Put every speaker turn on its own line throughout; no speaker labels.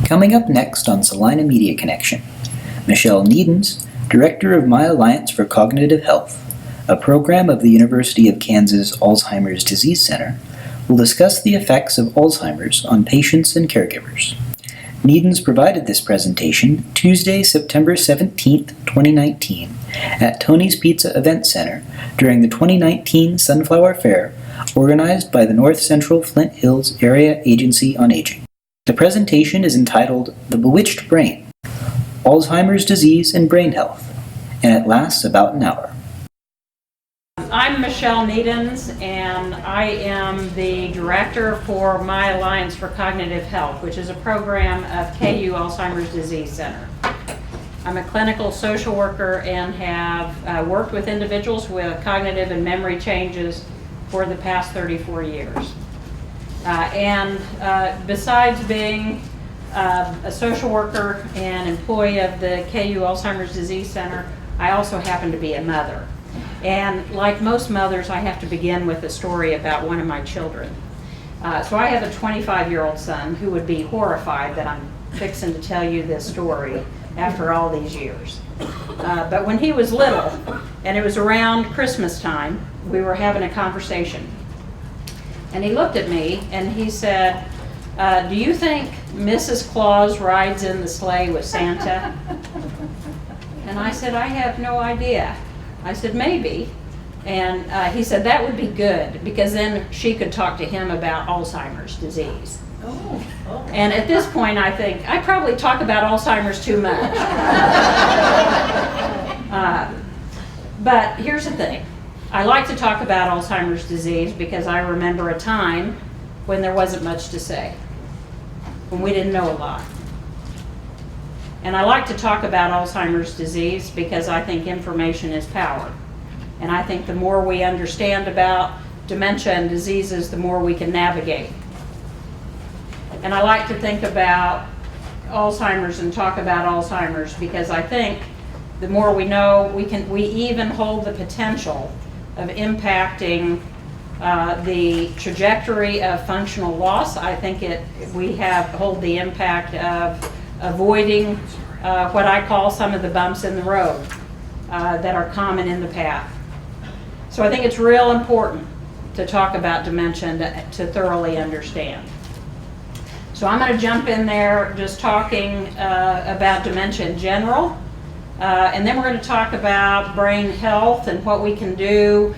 Coming up next on Salina Media Connection, Michelle Niedens, Director of My Alliance for Cognitive Health, a program of the University of Kansas Alzheimer's Disease Center, will discuss the effects of Alzheimer's on patients and caregivers. Niedens provided this presentation Tuesday, September 17, 2019, at Tony's Pizza Event Center during the 2019 Sunflower Fair, organized by the North Central Flint Hills Area Agency on Aging. The presentation is entitled The Bewitched Brain, Alzheimer's Disease and Brain Health, and it lasts about an hour.
I'm Michelle Niedens, and I am the director for My Alliance for Cognitive Health, which is a program of KU Alzheimer's Disease Center. I'm a clinical social worker and have worked with individuals with cognitive and memory changes for the past 34 years. Besides being a social worker and employee of the KU Alzheimer's Disease Center, I also happen to be a mother. And like most mothers, I have to begin with a story about one of my children. So I have a 25-year-old son who would be horrified that I'm fixing to tell you this story after all these years. But when he was little, and it was around Christmas time, we were having a conversation. And he looked at me and he said, do you think Mrs. Claus rides in the sleigh with Santa? And I said, I have no idea. I said, maybe. And he said, that would be good, because then she could talk to him about Alzheimer's disease. And at this point, I think, I probably talk about Alzheimer's too much. But here's the thing. I like to talk about Alzheimer's disease because I remember a time when there wasn't much to say, when we didn't know a lot. And I like to talk about Alzheimer's disease because I think information is power. And I think the more we understand about dementia and diseases, the more we can navigate. And I like to think about Alzheimer's and talk about Alzheimer's because I think the more we know, we even hold the potential of impacting the trajectory of functional loss. I think we hold the impact of avoiding what I call some of the bumps in the road that are common in the path. So I think it's real important to talk about dementia and to thoroughly understand. So I'm going to jump in there just talking about dementia in general, and then we're going to talk about brain health and what we can do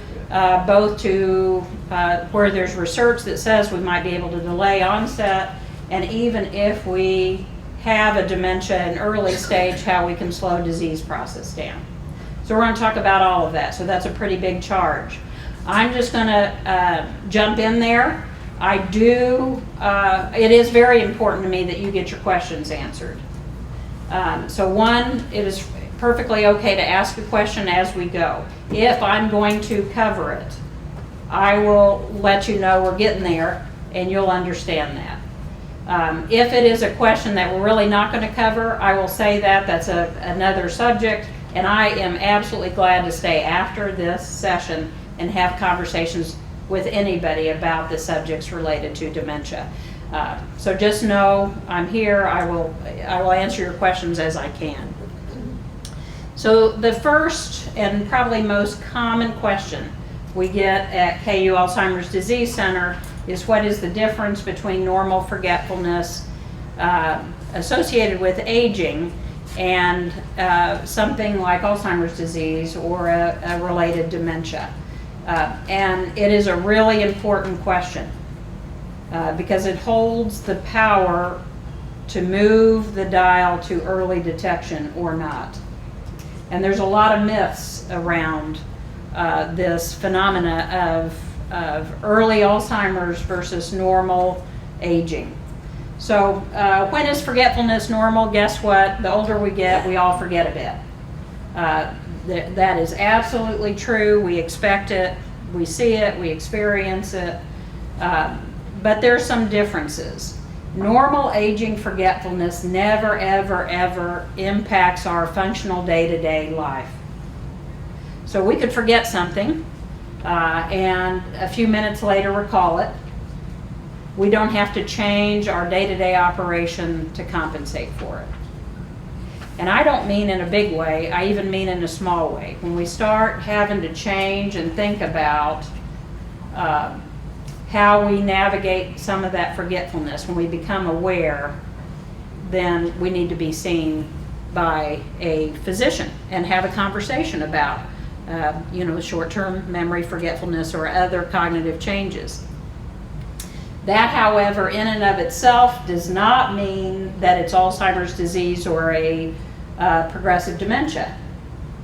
both to where there's research that says we might be able to delay onset, and even if we have a dementia in early stage, how we can slow disease process down. So we're going to talk about all of that. So that's a pretty big charge. I'm just going to jump in there. It is very important to me that you get your questions answered. So one, it is perfectly okay to ask a question as we go. If I'm going to cover it, I will let you know we're getting there and you'll understand that. If it is a question that we're really not going to cover, I will say that's another subject, and I am absolutely glad to stay after this session and have conversations with anybody about the subjects related to dementia. So just know I'm here. I will answer your questions as I can. So the first and probably most common question we get at KU Alzheimer's Disease Center is, what is the difference between normal forgetfulness associated with aging and something like Alzheimer's disease or a related dementia? And it is a really important question because it holds the power to move the dial to early detection or not. And there's a lot of myths around this phenomena of early Alzheimer's versus normal aging. So when is forgetfulness normal? Guess what? The older we get, we all forget a bit. That is absolutely true. We expect it, we see it, we experience it. But there's some differences. Normal aging forgetfulness never, ever, ever impacts our functional day-to-day life. So we could forget something and a few minutes later recall it. we don't have to change our day-to-day operation to compensate for it. And I don't mean in a big way, I even mean in a small way. When we start having to change and think about how we navigate some of that forgetfulness, when we become aware, then we need to be seen by a physician and have a conversation about short-term memory forgetfulness or other cognitive changes. That, however, in and of itself does not mean that it's Alzheimer's disease or a progressive dementia.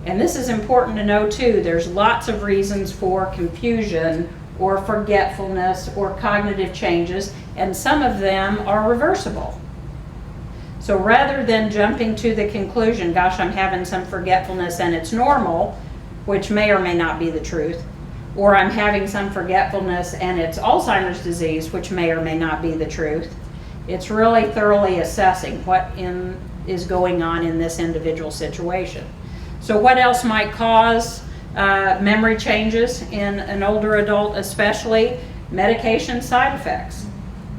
And this is important to know too. There's lots of reasons for confusion or forgetfulness or cognitive changes, and some of them are reversible. So rather than jumping to the conclusion, gosh, I'm having some forgetfulness and it's normal, which may or may not be the truth, or I'm having some forgetfulness and it's Alzheimer's disease, which may or may not be the truth, it's really thoroughly assessing what is going on in this individual situation. So what else might cause memory changes in an older adult, especially? Medication side effects.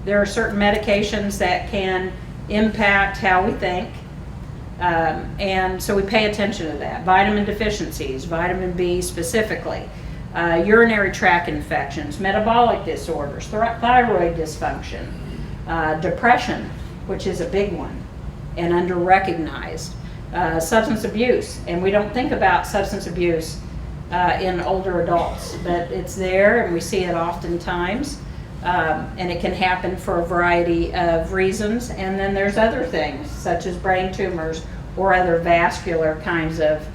There are certain medications that can impact how we think, and so we pay attention to that. Vitamin deficiencies, vitamin B specifically, urinary tract infections, metabolic disorders, thyroid dysfunction, depression, which is a big one and under-recognized, substance abuse, and we don't think about substance abuse in older adults, but it's there and we see it oftentimes. And it can happen for a variety of reasons. And then there's other things such as brain tumors or other vascular kinds of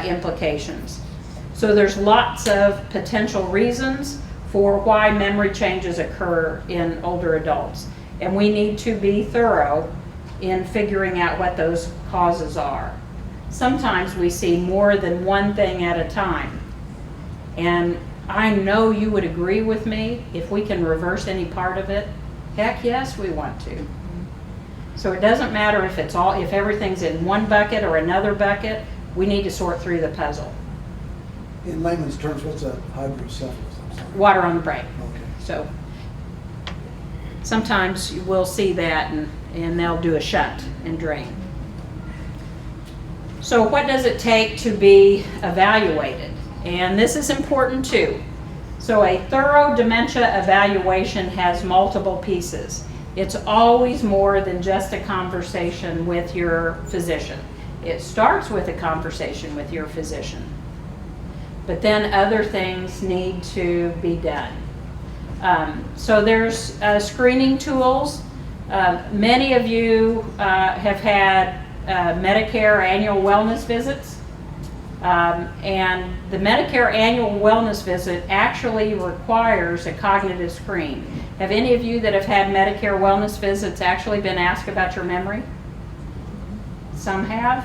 implications. So there's lots of potential reasons for why memory changes occur in older adults. And we need to be thorough in figuring out what those causes are. Sometimes we see more than one thing at a time. And I know you would agree with me, if we can reverse any part of it, heck yes, we want to. So it doesn't matter if everything's in one bucket or another bucket, we need to sort through the puzzle.
In layman's terms, what's a hydrocephalus? I'm sorry.
Water on the brain.
Okay.
So sometimes we'll see that and they'll do a shunt and drain. So what does it take to be evaluated? And this is important too. So a thorough dementia evaluation has multiple pieces. It's always more than just a conversation with your physician. It starts with a conversation with your physician, but then other things need to be done. So there's screening tools. Many of you have had Medicare annual wellness visits. And the Medicare annual wellness visit actually requires a cognitive screen. Have any of you that have had Medicare wellness visits actually been asked about your memory? Some have.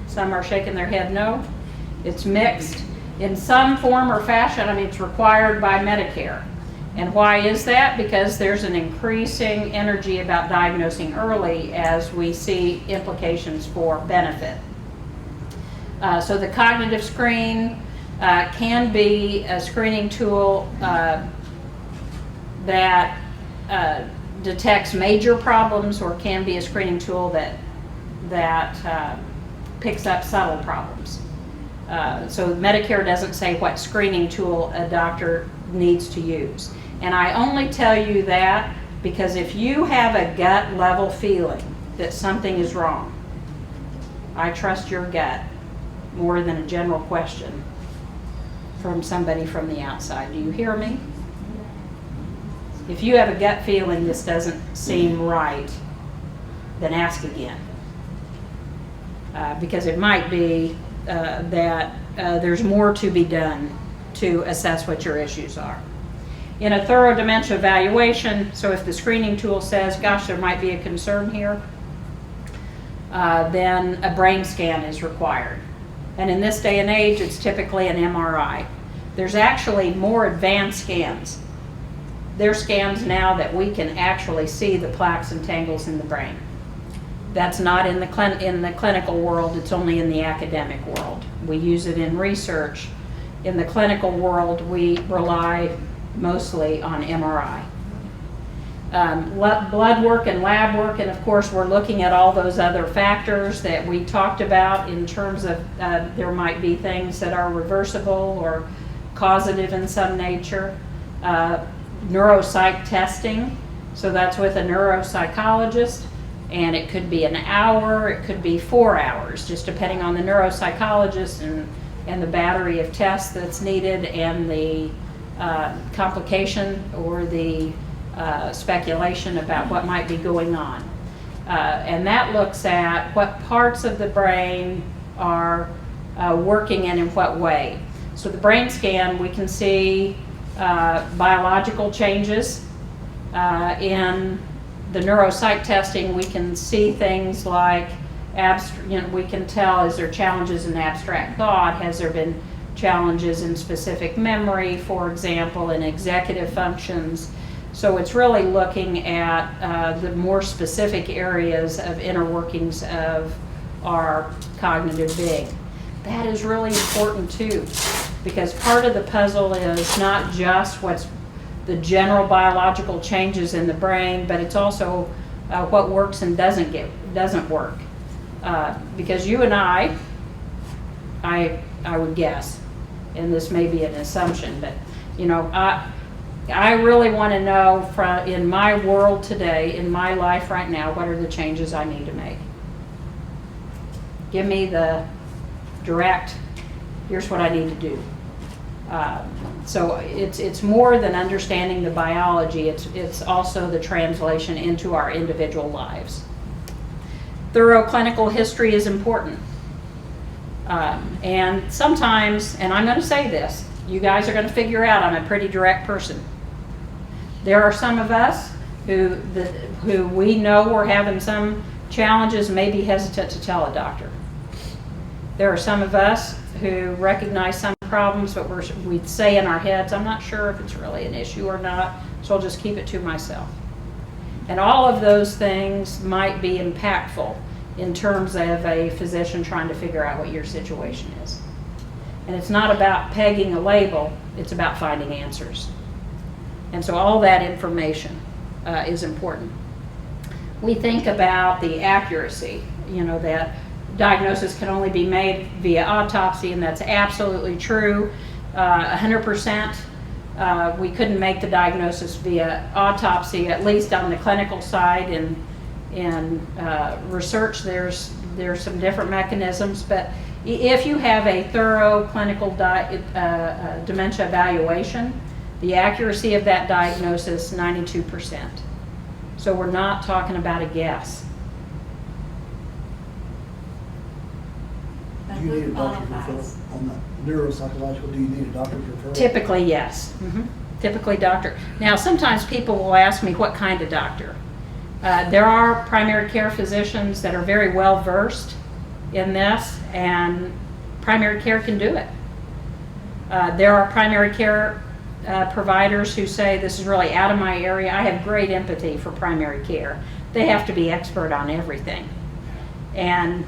Some are shaking their head no. It's mixed. In some form or fashion, it's required by Medicare. And why is that? Because there's an increasing energy about diagnosing early as we see implications for benefit. So the cognitive screen can be a screening tool that detects major problems, or can be a screening tool that picks up subtle problems. So Medicare doesn't say what screening tool a doctor needs to use. And I only tell you that because if you have a gut level feeling that something is wrong, I trust your gut more than a general question from somebody from the outside. Do you hear me? If you have a gut feeling this doesn't seem right, then ask again. Because it might be that there's more to be done to assess what your issues are. In a thorough dementia evaluation, so if the screening tool says, gosh, there might be a concern here, then a brain scan is required. And in this day and age, it's typically an MRI. There's actually more advanced scans. There are scans now that we can actually see the plaques and tangles in the brain. That's not in the clinical world, it's only in the academic world. We use it in research. In the clinical world, we rely mostly on MRI. blood work and lab work, and of course we're looking at all those other factors that we talked about in terms of there might be things that are reversible or causative in some nature. Neuropsych testing, so that's with a neuropsychologist, and it could be an hour, it could be 4 hours, just depending on the neuropsychologist and the battery of tests that's needed and the complication or the speculation about what might be going on. And that looks at what parts of the brain are working and in what way. So the brain scan, we can see biological changes. In the neuropsych testing, we can see things like we can tell, is there challenges in abstract thought? Has there been challenges in specific memory, for example, in executive functions? So it's really looking at the more specific areas of inner workings of our cognitive being. That is really important too, because part of the puzzle is not just what's the general biological changes in the brain, but it's also what works and doesn't work. Because you and I would guess, and this may be an assumption, but I really want to know in my world today, in my life right now, what are the changes I need to make? Give me the direct, here's what I need to do. So it's more than understanding the biology, it's also the translation into our individual lives. Thorough clinical history is important. And sometimes, and I'm going to say this, you guys are going to figure out I'm a pretty direct person. There are some of us who we know we're having some challenges, may be hesitant to tell a doctor. There are some of us who recognize some problems, but we'd say in our heads, I'm not sure if it's really an issue or not, so I'll just keep it to myself. And all of those things might be impactful in terms of a physician trying to figure out what your situation is. And it's not about pegging a label, it's about finding answers. And so all that information is important. We think about the accuracy, that diagnosis can only be made via autopsy, and that's absolutely true. 100%, we couldn't make the diagnosis via autopsy, at least on the clinical side. In research, there's some different mechanisms, but if you have a thorough clinical dementia evaluation, the accuracy of that diagnosis, 92%. So we're not talking about a guess.
Do you need a doctor's referral on the neuropsychological? Do you need a doctor's referral?
Typically, yes. Typically, doctor. Now, sometimes people will ask me what kind of doctor. There are primary care physicians that are very well versed in this, and primary care can do it. There are primary care providers who say, this is really out of my area. I have great empathy for primary care. They have to be expert on everything. And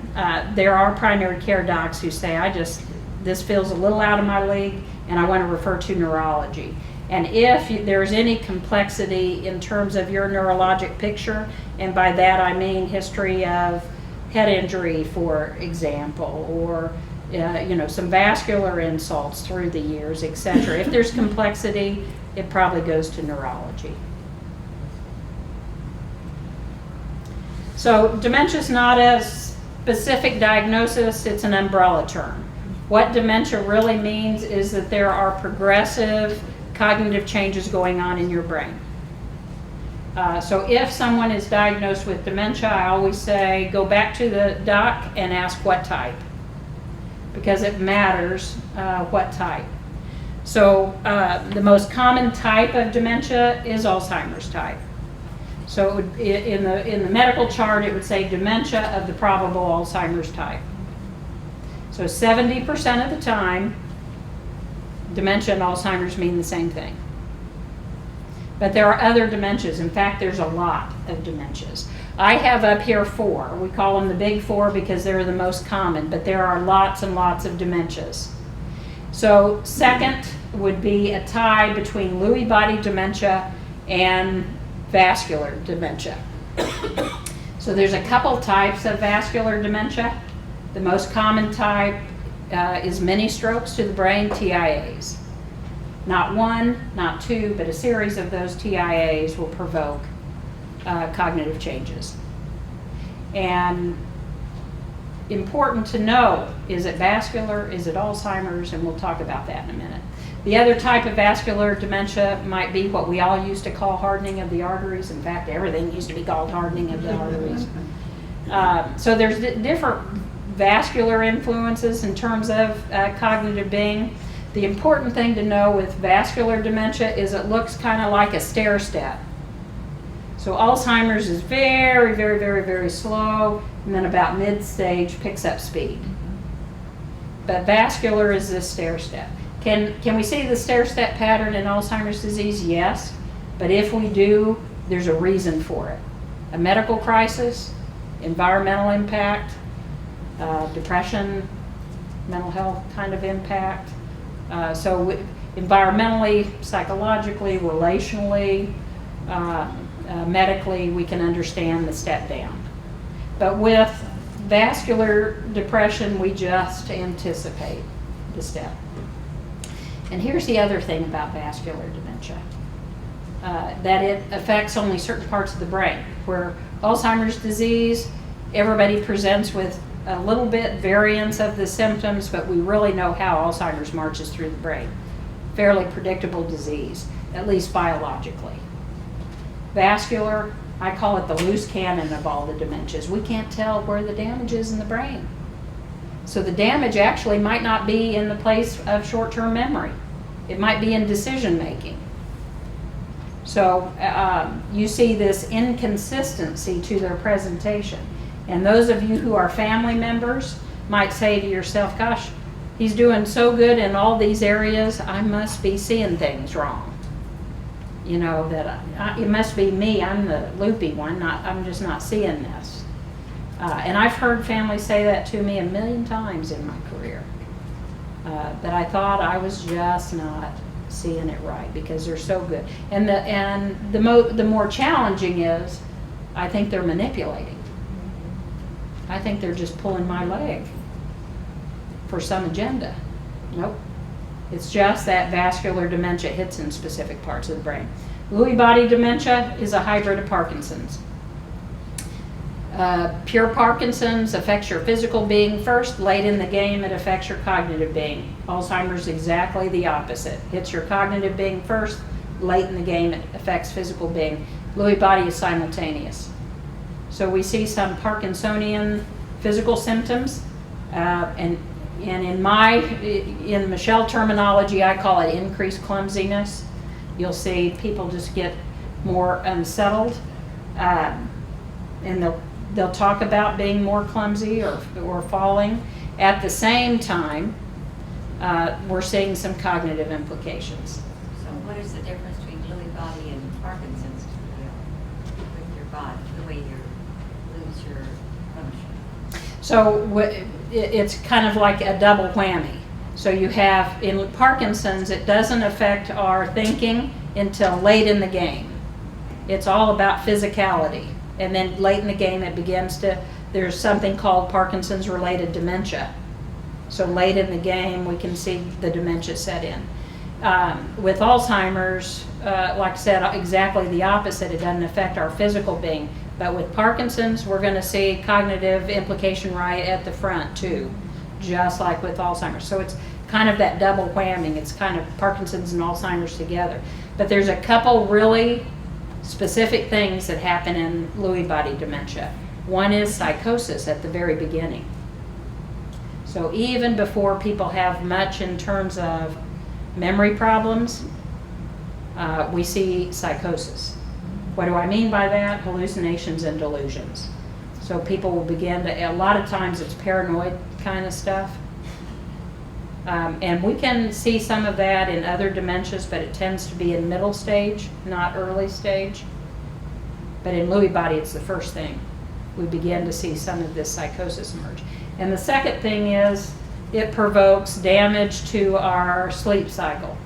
there are primary care docs who say, this feels a little out of my league, and I want to refer to neurology. And if there's any complexity in terms of your neurologic picture, and by that I mean history of head injury, for example, or some vascular insults through the years, etc. If there's complexity, it probably goes to neurology. So dementia is not a specific diagnosis, it's an umbrella term. What dementia really means is that there are progressive cognitive changes going on in your brain. So if someone is diagnosed with dementia, I always say go back to the doc and ask what type, because it matters what type. So the most common type of dementia is Alzheimer's type. So in the medical chart, it would say dementia of the probable Alzheimer's type. So 70% of the time, dementia and Alzheimer's mean the same thing. But there are other dementias. In fact, there's a lot of dementias. I have up here 4. We call them the big 4 because they're the most common, but there are lots and lots of dementias. So second would be a tie between Lewy body dementia and vascular dementia. So there's a couple types of vascular dementia. The most common type is mini strokes to the brain, TIAs. Not one, not two, but a series of those TIAs will provoke cognitive changes. And important to know, is it vascular, is it Alzheimer's, and we'll talk about that in a minute. The other type of vascular dementia might be what we all used to call hardening of the arteries. In fact, everything used to be called hardening of the arteries. So there's different vascular influences in terms of cognitive being. The important thing to know with vascular dementia is it looks kind of like a stair step. So Alzheimer's is very, very, very, very slow, and then about mid-stage picks up speed. But vascular is this stair step. Can we see the stair step pattern in Alzheimer's disease? Yes. But if we do, there's a reason for it. A medical crisis, environmental impact, depression, mental health kind of impact. Environmentally, psychologically, relationally, medically, we can understand the step down. But with vascular depression, we just anticipate the step. And here's the other thing about vascular dementia, that it affects only certain parts of the brain. Where Alzheimer's disease, everybody presents with a little bit variance of the symptoms, but we really know how Alzheimer's marches through the brain. Fairly predictable disease, at least biologically. Vascular, I call it the loose cannon of all the dementias. We can't tell where the damage is in the brain. So the damage actually might not be in the place of short-term memory. It might be in decision making. So you see this inconsistency to their presentation. And those of you who are family members might say to yourself, gosh, he's doing so good in all these areas, I must be seeing things wrong. You know, that it must be me, I'm the loopy one, I'm just not seeing this. And I've heard families say that to me 1,000,000 times in my career. That I thought I was just not seeing it right because they're so good. And the more challenging is, I think they're manipulating. I think they're just pulling my leg for some agenda. Nope. It's just that vascular dementia hits in specific parts of the brain. Lewy body dementia is a hybrid of Parkinson's. Pure Parkinson's affects your physical being first. Late in the game, it affects your cognitive being. Alzheimer's exactly the opposite. Hits your cognitive being first. Late in the game, it affects physical being. Lewy body is simultaneous. So we see some Parkinsonian physical symptoms, and in Michelle terminology, I call it increased clumsiness. You'll see people just get more unsettled, and they'll talk about being more clumsy or falling. At the same time, we're seeing some cognitive implications.
So what is the difference between Lewy body and Parkinson's with your body, the way you lose your function?
So it's kind of like a double whammy. So you have, in Parkinson's, it doesn't affect our thinking until late in the game. It's all about physicality. And then late in the game, it begins to, there's something called Parkinson's-related dementia. So late in the game, we can see the dementia set in. With Alzheimer's, like I said, exactly the opposite. It doesn't affect our physical being. But with Parkinson's, we're going to see cognitive implication right at the front, too, just like with Alzheimer's. So it's kind of that double whamming. It's kind of Parkinson's and Alzheimer's together. But there's a couple really specific things that happen in Lewy body dementia. One is psychosis at the very beginning. So even before people have much in terms of memory problems, we see psychosis. What do I mean by that? Hallucinations and delusions. So people will begin to, a lot of times it's paranoid kind of stuff. And we can see some of that in other dementias, but it tends to be in middle stage, not early stage. But in Lewy body, it's the first thing. We begin to see some of this psychosis emerge. And the second thing is it provokes damage to our sleep cycle.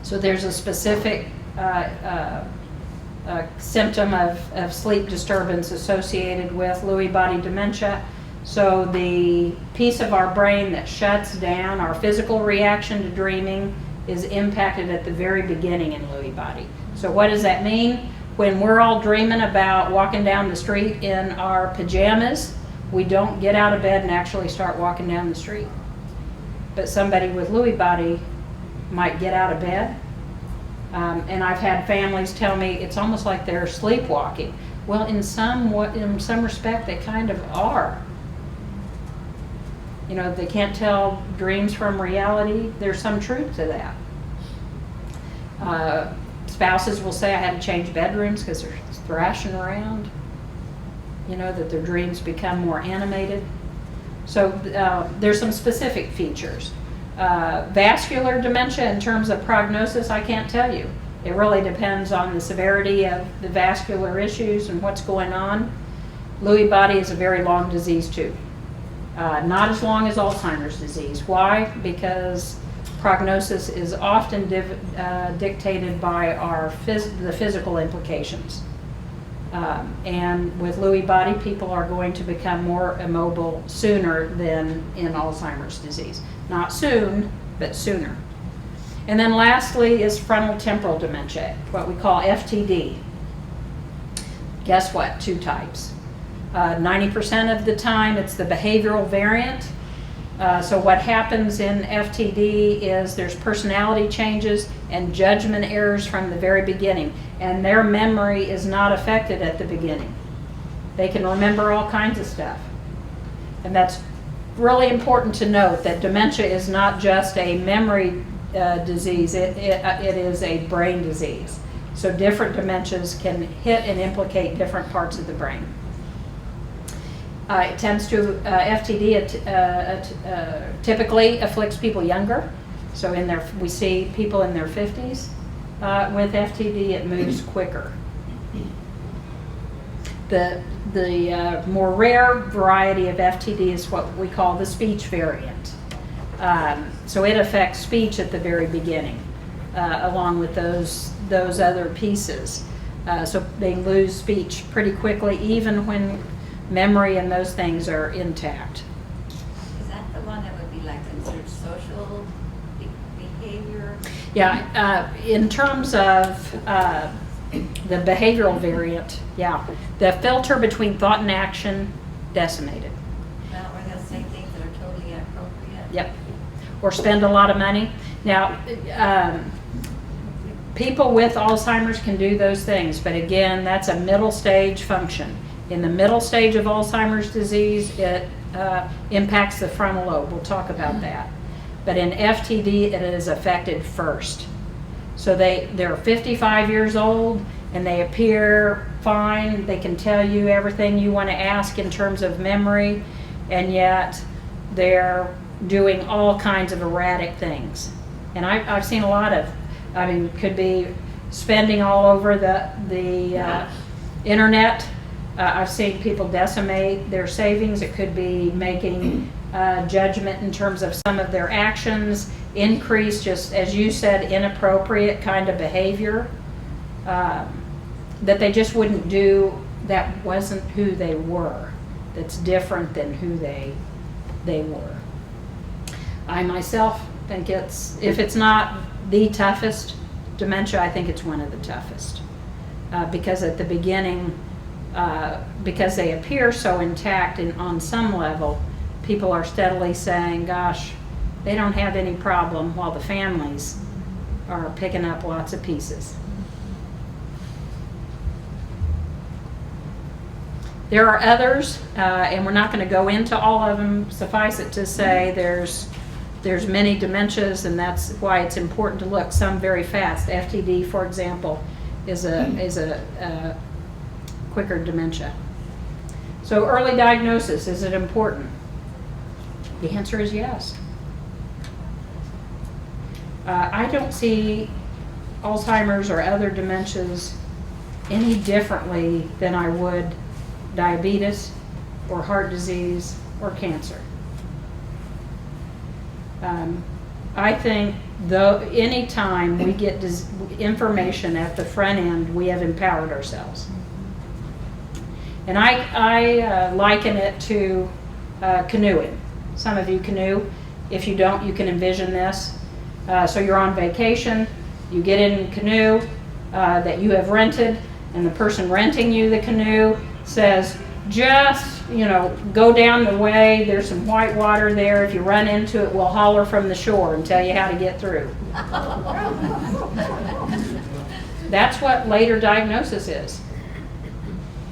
So there's a specific a symptom of sleep disturbance associated with Lewy body dementia. So the piece of our brain that shuts down our physical reaction to dreaming is impacted at the very beginning in Lewy body. So what does that mean? When we're all dreaming about walking down the street in our pajamas, we don't get out of bed and actually start walking down the street. But somebody with Lewy body might get out of bed. And I've had families tell me it's almost like they're sleepwalking. Well, in some respect, they kind of are. You know, they can't tell dreams from reality. There's some truth to that. Spouses will say, I had to change bedrooms because they're thrashing around. You know, that their dreams become more animated. So there's some specific features. Vascular dementia, in terms of prognosis, I can't tell you. It really depends on the severity of the vascular issues and what's going on. Lewy body is a very long disease too. Not as long as Alzheimer's disease. Why? Because prognosis is often dictated by the physical implications. And with Lewy body, people are going to become more immobile sooner than in Alzheimer's disease. Not soon, but sooner. And then lastly is frontal temporal dementia, what we call FTD. Guess what? 2 types. 90% of the time it's the behavioral variant. So what happens in FTD is there's personality changes and judgment errors from the very beginning, and their memory is not affected at the beginning. They can remember all kinds of stuff. And that's really important to note, that dementia is not just a memory disease, it is a brain disease. So different dementias can hit and implicate different parts of the brain. It tends to, FTD typically afflicts people younger. So we see people in their 50s. With FTD, it moves quicker. The more rare variety of FTD is what we call the speech variant. So it affects speech at the very beginning, along with those other pieces. So they lose speech pretty quickly, even when memory and those things are intact.
Is that the one that would be like considered social behavior?
Yeah, in terms of the behavioral variant, yeah, the filter between thought and action decimated.
Well, or they'll say things that are totally inappropriate.
Yep, or spend a lot of money. Now, people with Alzheimer's can do those things, but again, that's a middle stage function. In the middle stage of Alzheimer's disease, it impacts the frontal lobe. We'll talk about that. But in FTD, it is affected first. So they're 55 years old and they appear fine. They can tell you everything you want to ask in terms of memory, and yet they're doing all kinds of erratic things. And I've seen a lot of, could be spending all over the internet. I've seen people decimate their savings. It could be making judgment in terms of some of their actions, increase, just as you said, inappropriate kind of behavior that they just wouldn't do, that wasn't who they were, that's different than who they were. I myself think if it's not the toughest dementia, I think it's one of the toughest. Because at the beginning, because they appear so intact and on some level, people are steadily saying, gosh, they don't have any problem, while the families are picking up lots of pieces. There are others, and we're not going to go into all of them. Suffice it to say, there's many dementias, and that's why it's important to look some very fast. FTD, for example, is a quicker dementia. So early diagnosis, is it important? The answer is yes. I don't see Alzheimer's or other dementias any differently than I would diabetes or heart disease or cancer. I think though, anytime we get information at the front end, we have empowered ourselves. And I liken it to canoeing. Some of you canoe. If you don't, you can envision this. So you're on vacation, you get in a canoe that you have rented, and the person renting you the canoe says, just, go down the way, there's some white water there, if you run into it, we'll holler from the shore and tell you how to get through. That's what later diagnosis is.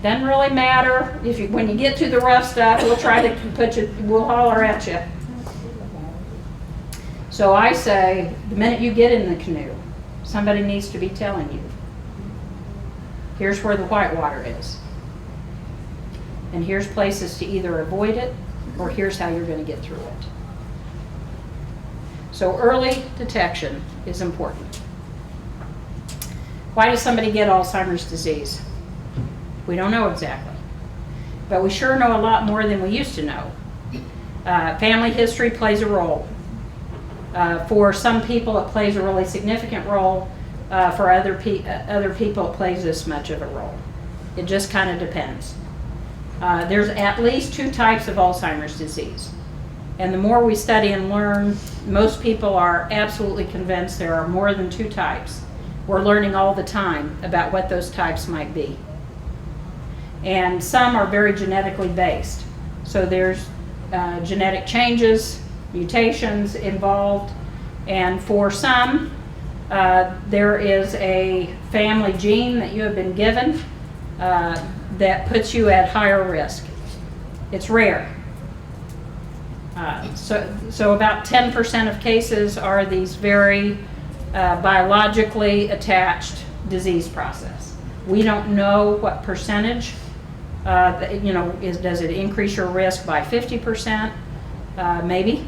Doesn't really matter when you get to the rough stuff, we'll try to we'll holler at you. So I say, the minute you get in the canoe, somebody needs to be telling you, here's where the white water is. And here's places to either avoid it, or here's how you're going to get through it. So early detection is important. Why does somebody get Alzheimer's disease? We don't know exactly. But we sure know a lot more than we used to know. Family history plays a role. For some people, it plays a really significant role. For other people, it plays this much of a role. It just kind of depends. There's at least 2 types of Alzheimer's disease. And the more we study and learn, most people are absolutely convinced there are more than 2 types. We're learning all the time about what those types might be. And some are very genetically based. So there's genetic changes, mutations involved, and for some, there is a family gene that you have been given that puts you at higher risk. It's rare. So about 10% of cases are these very biologically attached disease process. We don't know what percentage. Does it increase your risk by 50%? Maybe.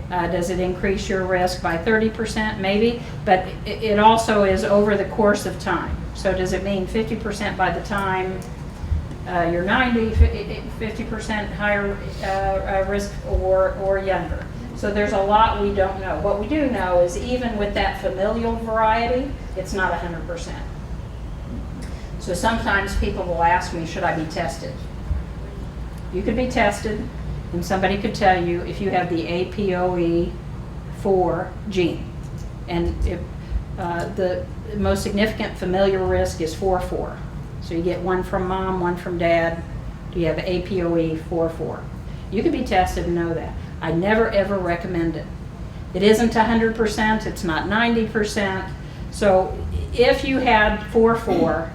Does it increase your risk by 30%? Maybe. But it also is over the course of time. So does it mean 50% by the time you're 90, 50% higher risk or younger? So there's a lot we don't know. What we do know is even with that familial variety, it's not 100%. So sometimes people will ask me, should I be tested? You could be tested, and somebody could tell you if you have the APOE4 gene. And the most significant familial risk is 4-4. So you get one from mom, one from dad. Do you have APOE4-4? You could be tested and know that. I never ever recommend it. It isn't 100%, it's not 90%. So if you had 4-4,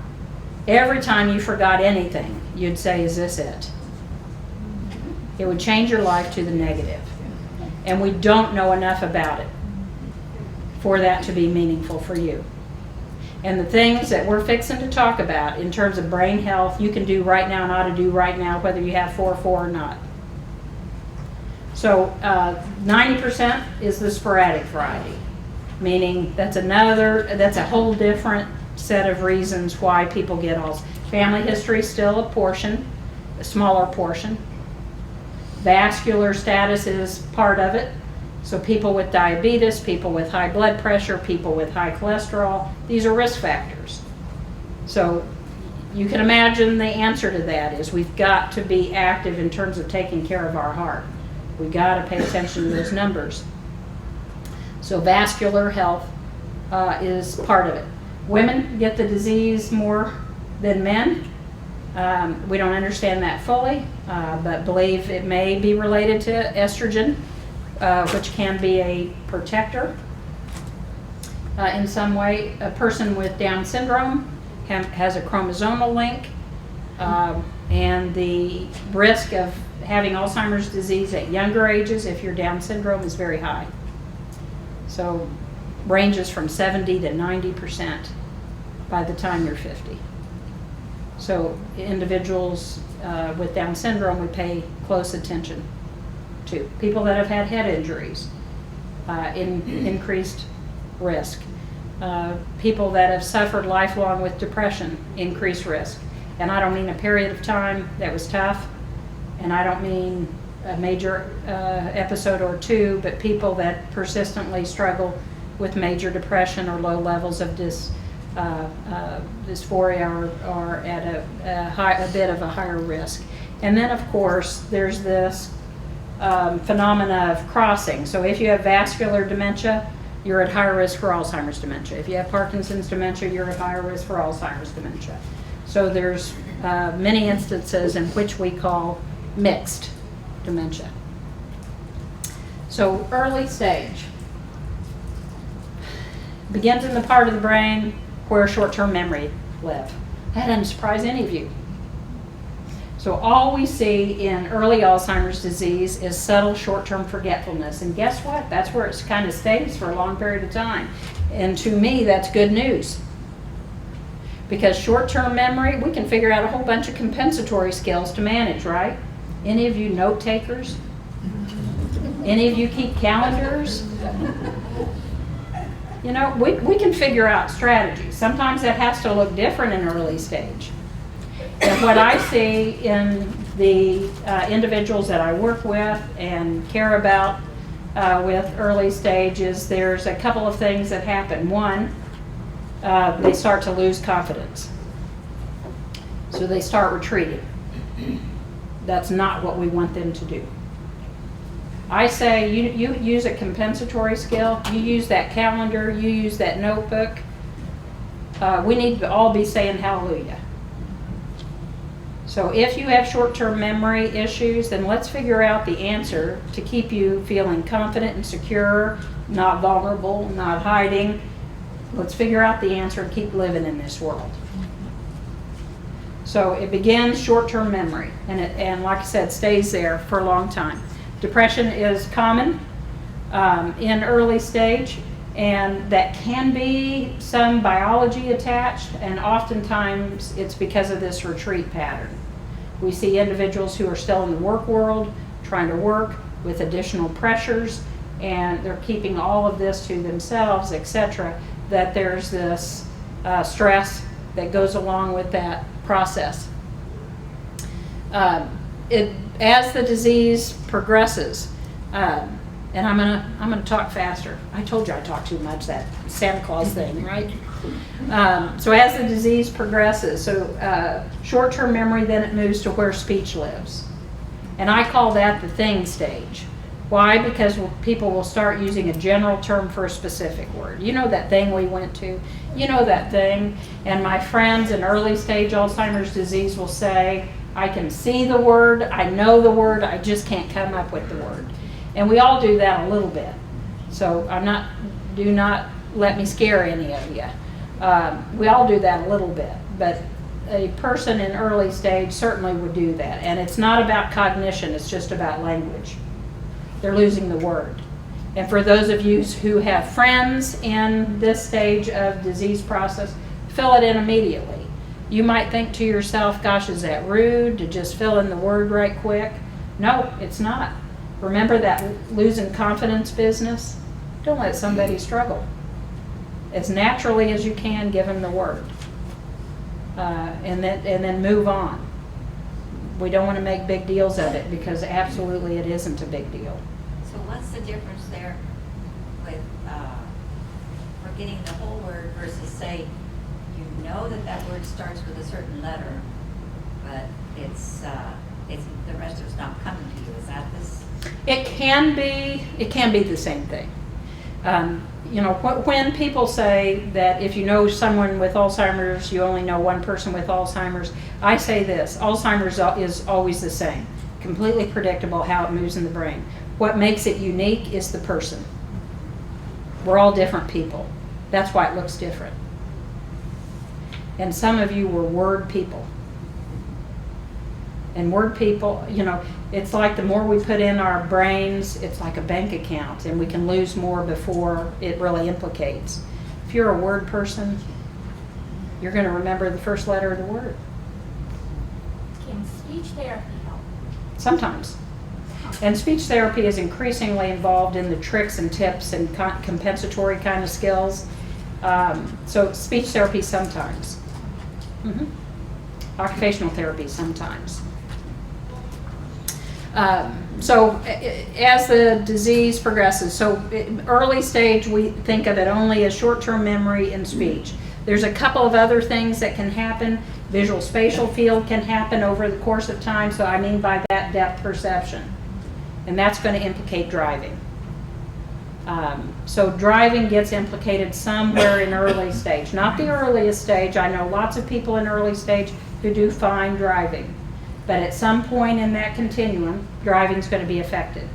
every time you forgot anything, you'd say, is this it? It would change your life to the negative. And we don't know enough about it for that to be meaningful for you. And the things that we're fixing to talk about in terms of brain health, you can do right now and ought to do right now, whether you have 4-4 or not. So 90% is the sporadic variety, meaning that's a whole different set of reasons why people get Alzheimer's. Family history is still a portion, a smaller portion. Vascular status is part of it. So people with diabetes, people with high blood pressure, people with high cholesterol, these are risk factors. So you can imagine the answer to that is we've got to be active in terms of taking care of our heart. We've got to pay attention to those numbers. So vascular health is part of it. Women get the disease more than men. We don't understand that fully, but believe it may be related to estrogen, which can be a protector in some way. A person with Down syndrome has a chromosomal link, and the risk of having Alzheimer's disease at younger ages, if you're Down syndrome, is very high. So ranges from 70 to 90% by the time you're 50. So individuals with Down syndrome we pay close attention to. People that have had head injuries, increased risk. People that have suffered lifelong with depression, increased risk. And I don't mean a period of time that was tough, and I don't mean a major episode or two, but people that persistently struggle with major depression or low levels of dysphoria are at a bit of a higher risk. And then, of course, there's this phenomena of crossing. So if you have vascular dementia, you're at higher risk for Alzheimer's dementia. If you have Parkinson's dementia, you're at higher risk for Alzheimer's dementia. So there's many instances in which we call mixed dementia. So early stage begins in the part of the brain where short-term memory live. That doesn't surprise any of you. So all we see in early Alzheimer's disease is subtle short-term forgetfulness. And guess what? That's where it kind of stays for a long period of time. And to me, that's good news. Because short-term memory, we can figure out a whole bunch of compensatory skills to manage, right? Any of you note takers? Any of you keep calendars? You know, we can figure out strategies. Sometimes that has to look different in early stage. And what I see in the individuals that I work with and care about with early stage is there's a couple of things that happen. One, they start to lose confidence. So they start retreating. That's not what we want them to do. I say you use a compensatory skill, you use that calendar, you use that notebook. We need to all be saying hallelujah. So if you have short-term memory issues, then let's figure out the answer to keep you feeling confident and secure, not vulnerable, not hiding. Let's figure out the answer and keep living in this world. So it begins short-term memory, and like I said, stays there for a long time. Depression is common in early stage, and that can be some biology attached, and oftentimes it's because of this retreat pattern. We see individuals who are still in the work world, trying to work with additional pressures, and they're keeping all of this to themselves, etc., that there's this stress that goes along with that process. As the disease progresses, and I'm gonna talk faster. I told you I talk too much, that Santa Claus thing, right? So as the disease progresses, short-term memory, then it moves to where speech lives. And I call that the thing stage. Why? Because people will start using a general term for a specific word. You know that thing we went to? You know that thing? And my friends in early stage Alzheimer's disease will say, I can see the word, I know the word, I just can't come up with the word. And we all do that a little bit. So do not let me scare any of you. We all do that a little bit, but a person in early stage certainly would do that. And it's not about cognition, it's just about language. They're losing the word. And for those of you who have friends in this stage of disease process, fill it in immediately. You might think to yourself, gosh, is that rude to just fill in the word right quick? No, it's not. Remember that losing confidence business? Don't let somebody struggle. As naturally as you can, give them the word. And then move on. We don't want to make big deals of it because absolutely it isn't a big deal.
So what's the difference there with forgetting the whole word versus, say, you know that word starts with a certain letter, but it's the rest of it's not coming to you. Is that this?
It can be the same thing. You know, when people say that if you know someone with Alzheimer's, you only know one person with Alzheimer's, I say this: Alzheimer's is always the same, completely predictable how it moves in the brain. What makes it unique is the person. We're all different people. That's why it looks different. And some of you were word people. And word people, you know, it's like the more we put in our brains, it's like a bank account, and we can lose more before it really implicates. If you're a word person, you're going to remember the first letter of the word.
Can speech therapy help?
Sometimes. And speech therapy is increasingly involved in the tricks and tips and compensatory kind of skills. So speech therapy sometimes. Occupational therapy sometimes. As the disease progresses, early stage, we think of it only as short-term memory and speech. There's a couple of other things that can happen. Visual spatial field can happen over the course of time, so I mean by that depth perception. And that's going to implicate driving. So driving gets implicated somewhere in early stage. Not the earliest stage. I know lots of people in early stage who do fine driving. But at some point in that continuum, driving's going to be affected.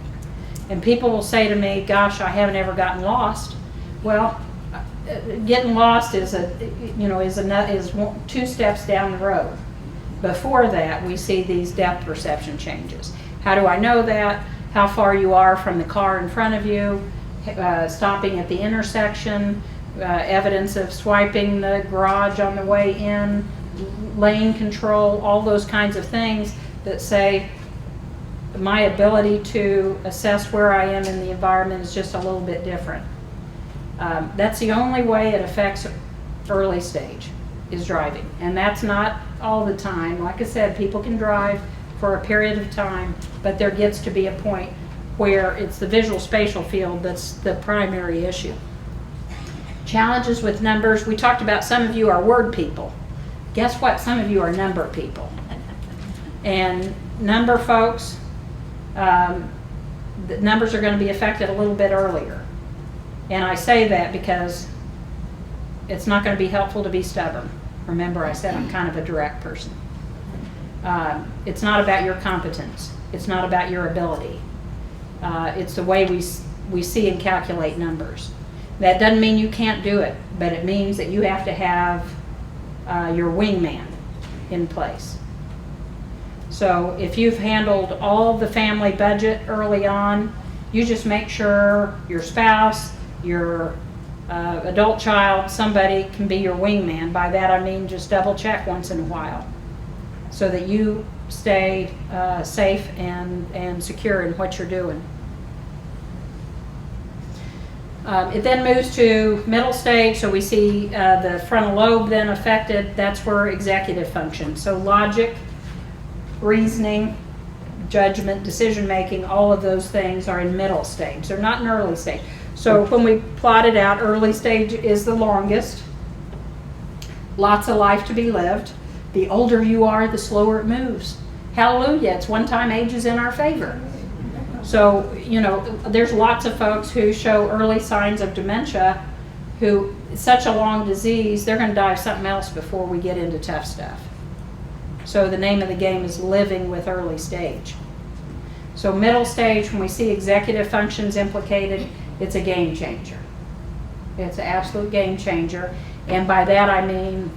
And people will say to me, gosh, I haven't ever gotten lost. Well, getting lost is two steps down the road. Before that, we see these depth perception changes. How do I know that? How far you are from the car in front of you, stopping at the intersection, evidence of swiping the garage on the way in, lane control, all those kinds of things that say my ability to assess where I am in the environment is just a little bit different. That's the only way it affects early stage, is driving. And that's not all the time. Like I said, people can drive for a period of time, but there gets to be a point where it's the visual spatial field that's the primary issue. Challenges with numbers. We talked about some of you are word people. Guess what? Some of you are number people. And number folks, the numbers are going to be affected a little bit earlier. And I say that because it's not going to be helpful to be stubborn. Remember, I said I'm kind of a direct person. It's not about your competence. It's not about your ability. It's the way we see and calculate numbers. That doesn't mean you can't do it, but it means that you have to have your wingman in place. So if you've handled all the family budget early on, you just make sure your spouse, your adult child, somebody can be your wingman. By that I mean just double check once in a while so that you stay safe and secure in what you're doing. It then moves to middle stage, so we see the frontal lobe then affected. That's where executive function. So logic, reasoning, judgment, decision making, all of those things are in middle stage. They're not in early stage. So when we plot it out, early stage is the longest. Lots of life to be lived. The older you are, the slower it moves. Hallelujah, it's one time age is in our favor. So, there's lots of folks who show early signs of dementia who, it's such a long disease, they're going to die of something else before we get into tough stuff. So the name of the game is living with early stage. So middle stage, when we see executive functions implicated, it's a game changer. It's an absolute game changer. And by that I mean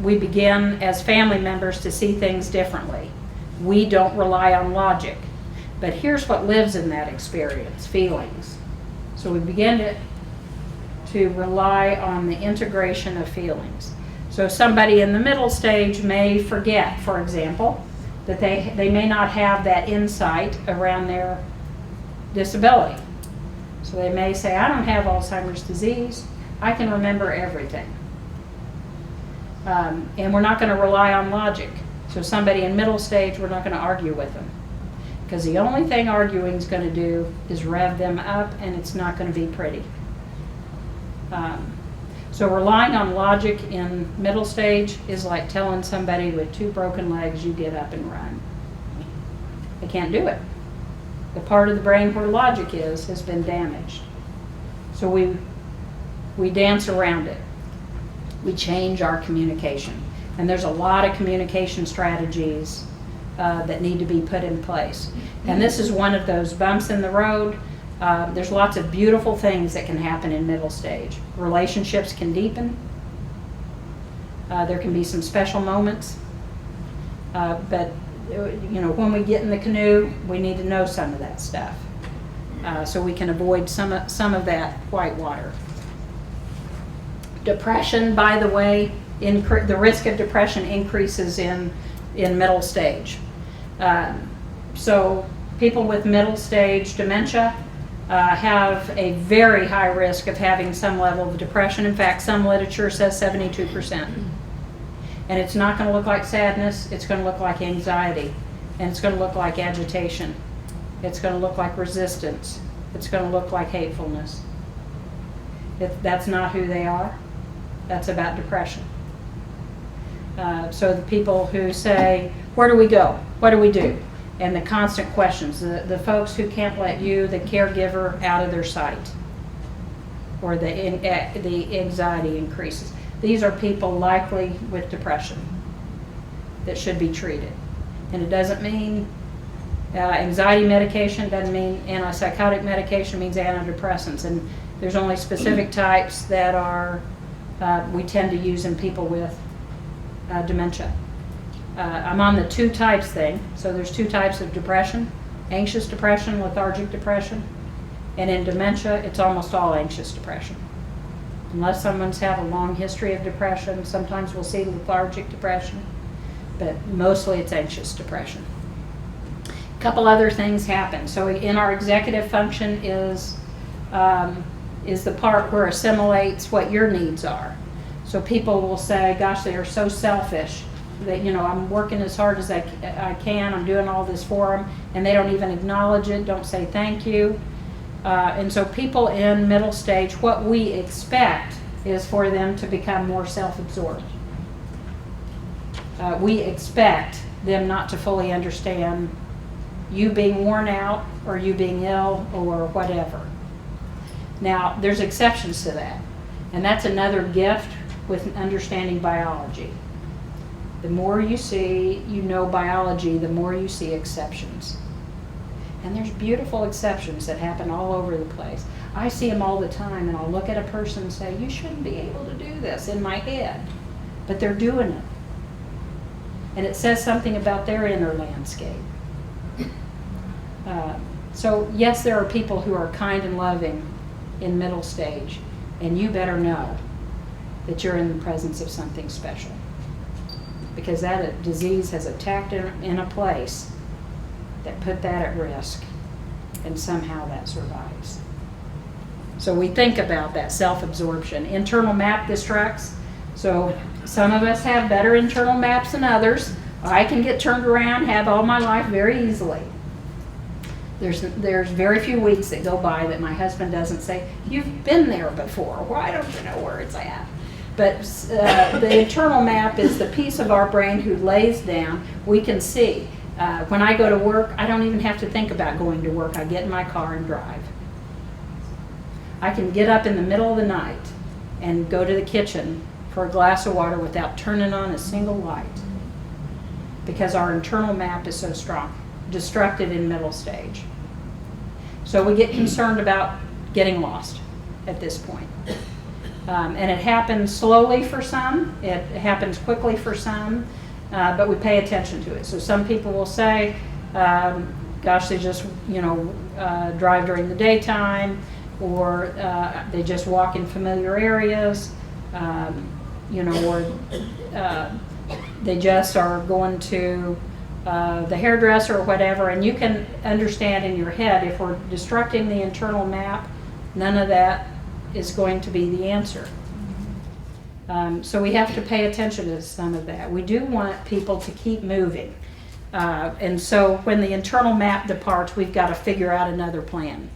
we begin as family members to see things differently. We don't rely on logic. But here's what lives in that experience, feelings. So we begin to rely on the integration of feelings. So somebody in the middle stage may forget, for example, that they may not have that insight around their disability. So they may say, I don't have Alzheimer's disease. I can remember everything. And we're not going to rely on logic. So somebody in middle stage, we're not going to argue with them. Because the only thing arguing is going to do is rev them up, and it's not going to be pretty. So relying on logic in middle stage is like telling somebody with 2 broken legs, you get up and run. They can't do it. The part of the brain where logic is has been damaged. So we dance around it. We change our communication. And there's a lot of communication strategies that need to be put in place. And this is one of those bumps in the road. There's lots of beautiful things that can happen in middle stage. Relationships can deepen. There can be some special moments. But when we get in the canoe, we need to know some of that stuff so we can avoid some of that white water. Depression, by the way, the risk of depression increases in middle stage. So people with middle stage dementia have a very high risk of having some level of depression. In fact, some literature says 72%. And it's not going to look like sadness, it's going to look like anxiety. And it's going to look like agitation. It's going to look like resistance. It's going to look like hatefulness. That's not who they are. That's about depression. So the people who say, where do we go? What do we do? And the constant questions, the folks who can't let you, the caregiver, out of their sight, or the anxiety increases. These are people likely with depression that should be treated. And it doesn't mean anxiety medication, doesn't mean antipsychotic medication, means antidepressants. And there's only specific types that are we tend to use in people with dementia. I'm on the 2 types thing. So there's 2 types of depression: anxious depression, lethargic depression. And in dementia, it's almost all anxious depression. Unless someone's had a long history of depression, sometimes we'll see lethargic depression, but mostly it's anxious depression. A couple other things happen. So in our executive function is the part where assimilates what your needs are. So people will say, gosh, they are so selfish that, I'm working as hard as I can, I'm doing all this for them, and they don't even acknowledge it, don't say thank you. And so people in middle stage, what we expect is for them to become more self-absorbed. We expect them not to fully understand you being worn out or you being ill or whatever. Now, there's exceptions to that. And that's another gift with understanding biology. The more you see, biology, the more you see exceptions. And there's beautiful exceptions that happen all over the place. I see them all the time, and I'll look at a person and say, you shouldn't be able to do this, in my head. But they're doing it. And it says something about their inner landscape. So yes, there are people who are kind and loving in middle stage, and you better know that you're in the presence of something special. Because that disease has attacked in a place that put that at risk, and somehow that survives. So we think about that self-absorption. Internal map distracts. So some of us have better internal maps than others. I can get turned around, have all my life very easily. There's very few weeks that go by that my husband doesn't say, you've been there before, why don't you know where it's at? But the internal map is the piece of our brain who lays down, we can see. When I go to work, I don't even have to think about going to work. I get in my car and drive. I can get up in the middle of the night and go to the kitchen for a glass of water without turning on a single light, because our internal map is so strong, destructed in middle stage. So we get concerned about getting lost at this point. And it happens slowly for some, it happens quickly for some, but we pay attention to it. So some people will say, gosh, they just, drive during the daytime, or they just walk in familiar areas, or they just are going to the hairdresser or whatever, and you can understand in your head, if we're destructing the internal map, none of that is going to be the answer. So we have to pay attention to some of that. We do want people to keep moving. And so when the internal map departs, we've got to figure out another plan.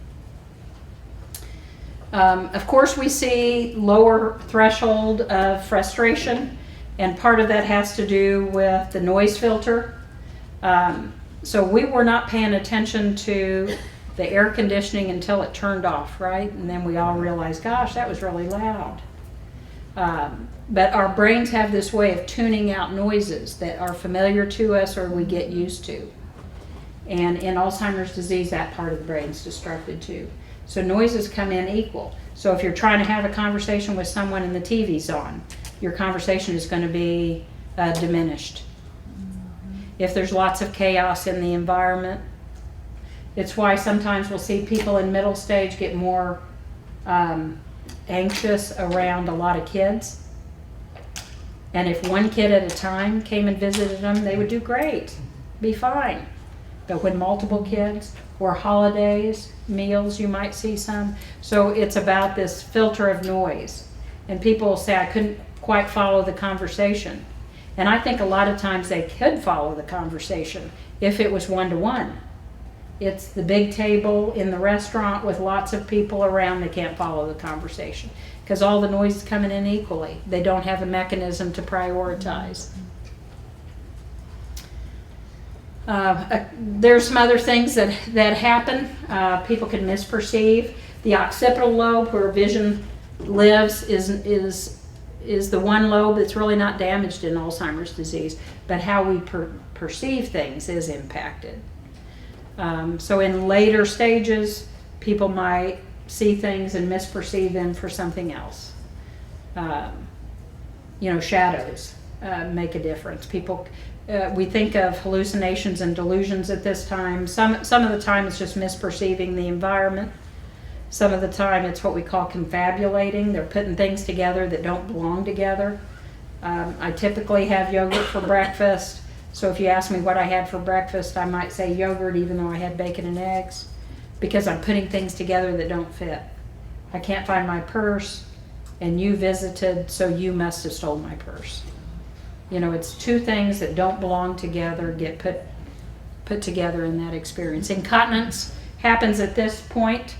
Of course, we see lower threshold of frustration, and part of that has to do with the noise filter. So we were not paying attention to the air conditioning until it turned off, right? And then we all realized, gosh, that was really loud. But our brains have this way of tuning out noises that are familiar to us or we get used to. And in Alzheimer's disease, that part of the brain's destructed too. So noises come in equal. So if you're trying to have a conversation with someone and the TV's on, your conversation is going to be diminished. If there's lots of chaos in the environment, it's why sometimes we'll see people in middle stage get more anxious around a lot of kids. And if one kid at a time came and visited them, they would do great, be fine. But when multiple kids, or holidays, meals, you might see some. So it's about this filter of noise. And people will say, I couldn't quite follow the conversation. And I think a lot of times they could follow the conversation if it was one-to-one. It's the big table in the restaurant with lots of people around. They can't follow the conversation because all the noise is coming in equally. They don't have a mechanism to prioritize. There's some other things that happen. People can misperceive. The occipital lobe, where vision lives, is the one lobe that's really not damaged in Alzheimer's disease, but how we perceive things is impacted. So in later stages, people might see things and misperceive them for something else. Shadows make a difference. People, we think of hallucinations and delusions at this time. Some of the time it's just misperceiving the environment. Some of the time it's what we call confabulating. They're putting things together that don't belong together. I typically have yogurt for breakfast. So if you ask me what I had for breakfast, I might say yogurt even though I had bacon and eggs, because I'm putting things together that don't fit. I can't find my purse, and you visited, so you must have stolen my purse. It's two things that don't belong together get put together in that experience. Incontinence happens at this point,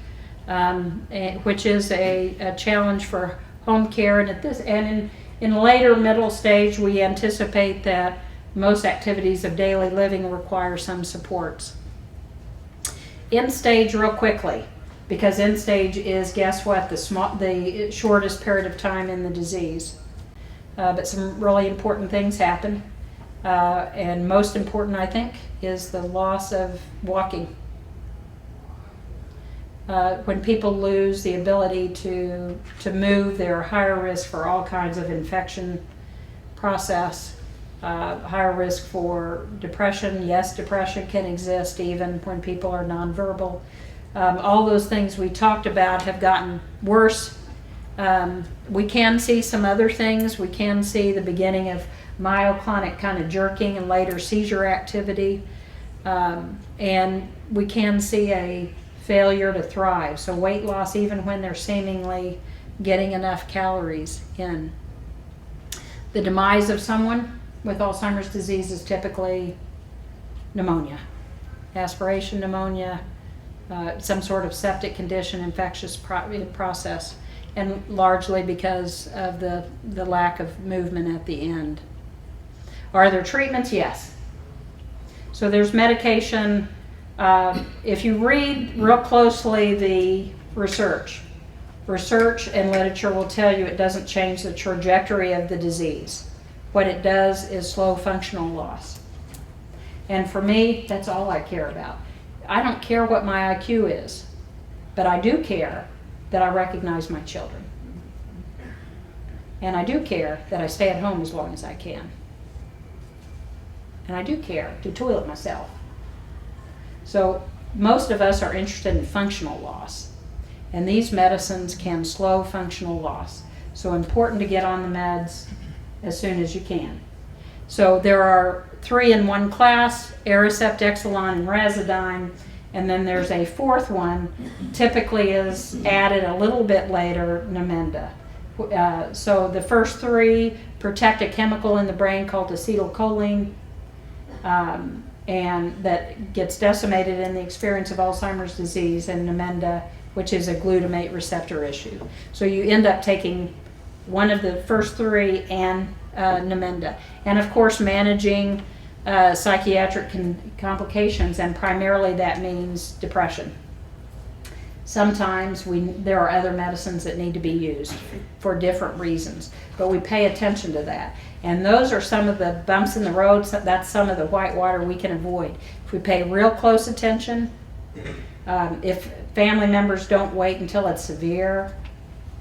which is a challenge for home care, and in later middle stage, we anticipate that most activities of daily living require some supports. End stage, real quickly, because end stage is, guess what, the shortest period of time in the disease. But some really important things happen. And most important, I think, is the loss of walking. When people lose the ability to move, they're higher risk for all kinds of infection process. Higher risk for depression. Yes, depression can exist even when people are nonverbal. All those things we talked about have gotten worse. We can see some other things. We can see the beginning of myoclonic kind of jerking and later seizure activity. And we can see a failure to thrive. So weight loss even when they're seemingly getting enough calories in. The demise of someone with Alzheimer's disease is typically pneumonia, aspiration pneumonia, some sort of septic condition, infectious process, and largely because of the lack of movement at the end. Are there treatments? Yes. So there's medication. If you read real closely the research and literature will tell you it doesn't change the trajectory of the disease. What it does is slow functional loss. And for me, that's all I care about. I don't care what my IQ is, but I do care that I recognize my children. And I do care that I stay at home as long as I can. And I do care to toilet myself. So most of us are interested in functional loss. And these medicines can slow functional loss. So important to get on the meds as soon as you can. So there are 3 in one class, Aricept, Exelon, and Razidine, and then there's a fourth one, typically is added a little bit later, Namenda. So the first 3 protect a chemical in the brain called acetylcholine, and that gets decimated in the experience of Alzheimer's disease, and Namenda, which is a glutamate receptor issue. So you end up taking one of the first 3 and Namenda. And of course managing psychiatric complications, and primarily that means depression. Sometimes there are other medicines that need to be used for different reasons, but we pay attention to that. And those are some of the bumps in the road. That's some of the white water we can avoid. If we pay real close attention, if family members don't wait until it's severe,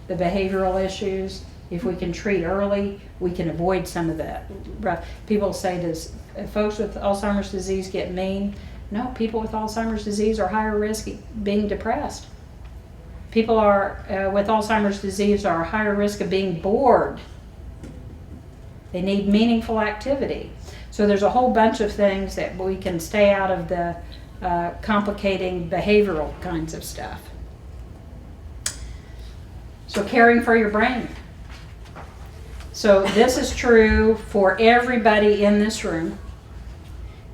the behavioral issues, if we can treat early, we can avoid some of that rough. People say, does folks with Alzheimer's disease get mean? No, people with Alzheimer's disease are higher risk of being depressed. People with Alzheimer's disease are higher risk of being bored. They need meaningful activity. So there's a whole bunch of things that we can stay out of the complicating behavioral kinds of stuff. So caring for your brain. So this is true for everybody in this room.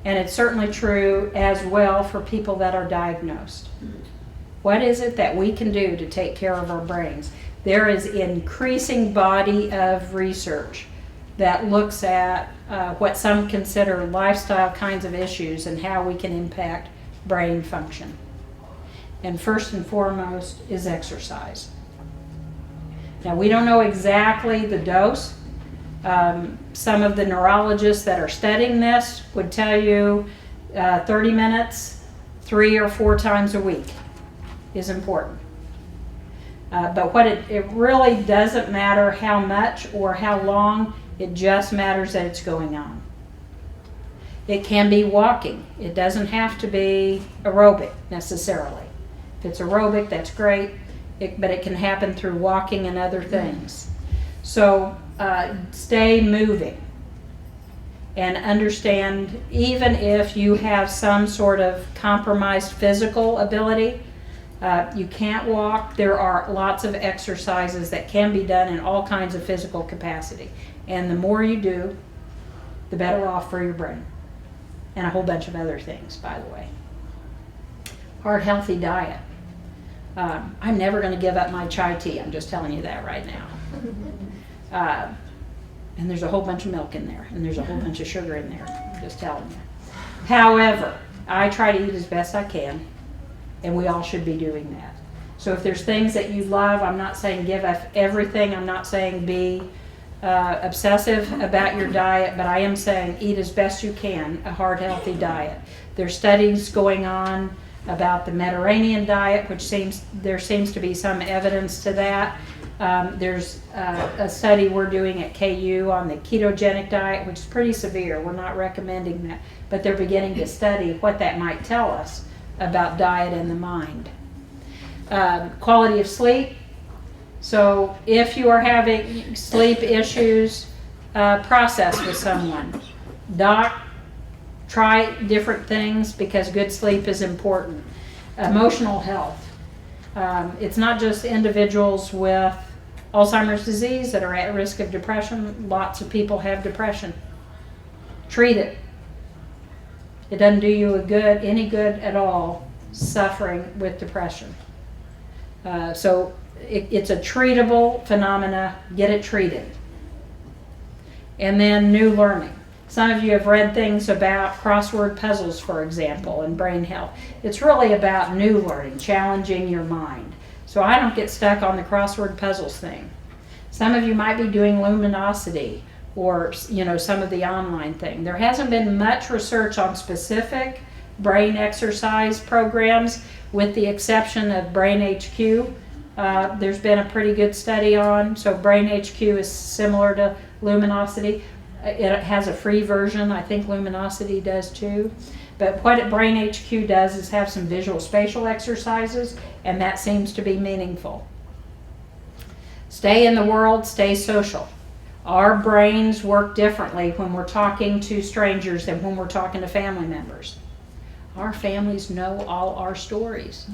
And it's certainly true as well for people that are diagnosed. What is it that we can do to take care of our brains? There is increasing body of research that looks at what some consider lifestyle kinds of issues and how we can impact brain function. And first and foremost is exercise. Now, we don't know exactly the dose. Some of the neurologists that are studying this would tell you 30 minutes, 3 or 4 times a week is important. But what it really doesn't matter how much or how long, it just matters that it's going on. It can be walking. It doesn't have to be aerobic necessarily. If it's aerobic, that's great, but it can happen through walking and other things. So stay moving and understand, even if you have some sort of compromised physical ability, you can't walk, there are lots of exercises that can be done in all kinds of physical capacity. And the more you do, the better off for your brain. And a whole bunch of other things, by the way. Heart healthy diet. I'm never going to give up my chai tea, I'm just telling you that right now. And there's a whole bunch of milk in there, and there's a whole bunch of sugar in there, I'm just telling you. However, I try to eat as best I can, and we all should be doing that. So if there's things that you love, I'm not saying give up everything, I'm not saying be obsessive about your diet, but I am saying eat as best you can a heart healthy diet. There's studies going on about the Mediterranean diet, which there seems to be some evidence to that. There's a study we're doing at KU on the ketogenic diet, which is pretty severe. We're not recommending that, but they're beginning to study what that might tell us about diet and the mind. Quality of sleep. So if you are having sleep issues, process with someone. Doc, try different things because good sleep is important. Emotional health. It's not just individuals with Alzheimer's disease that are at risk of depression. Lots of people have depression. Treat it. It doesn't do you any good at all suffering with depression. So it's a treatable phenomena. Get it treated. And then new learning. Some of you have read things about crossword puzzles, for example, and brain health. It's really about new learning, challenging your mind. So I don't get stuck on the crossword puzzles thing. Some of you might be doing luminosity or some of the online thing. There hasn't been much research on specific brain exercise programs, with the exception of Brain HQ. There's been a pretty good study on, so Brain HQ is similar to luminosity. It has a free version. I think luminosity does too. But what Brain HQ does is have some visual spatial exercises, and that seems to be meaningful. Stay in the world, stay social. Our brains work differently when we're talking to strangers than when we're talking to family members. Our families know all our stories.